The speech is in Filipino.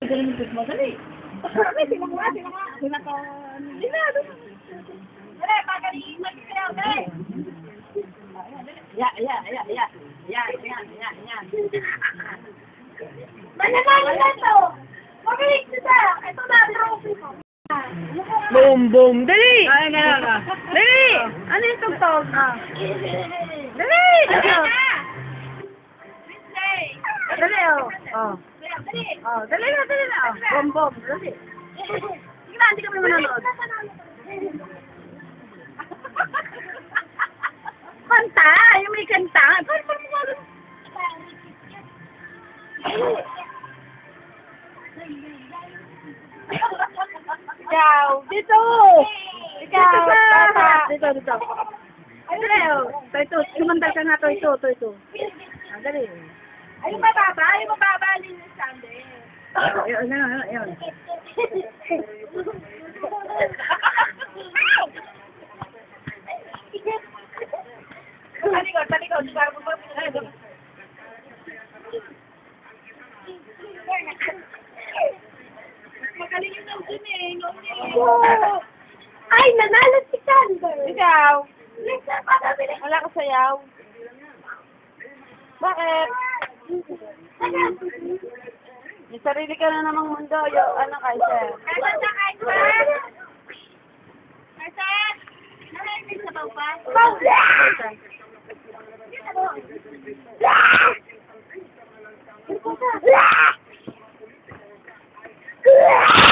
Galing mo, madali. Sila nga. Sila ka. Sila. Dali, pagaling. Magkakaw, dali. Ya. Mananalo na to. Magaling sila. Ito na, trophy ko. Boom, dali! Ay, na. Dali! Ano yung tugtog? Dali! Dali, oh. Dali na. Bom. Dali. Sige na, hindi kami manonood. Kanta! Yung may kanta! Paano mo gano'n? Ikaw, dito! Ikaw, tata! Dito. Dali, oh. Ito. Sumandal ka nga to. Ito. Dali. Ay, mababa. Linis Sunday. Ayun. Talikod. Magaling yung nandiyan eh. Ay, nanalo si Sander. Ikaw, wala ka sayaw. Bakit? May sarili ka na namang mundo. Ano ka, sir? Kaisan! Nalaimig sa baw pa? Yeah!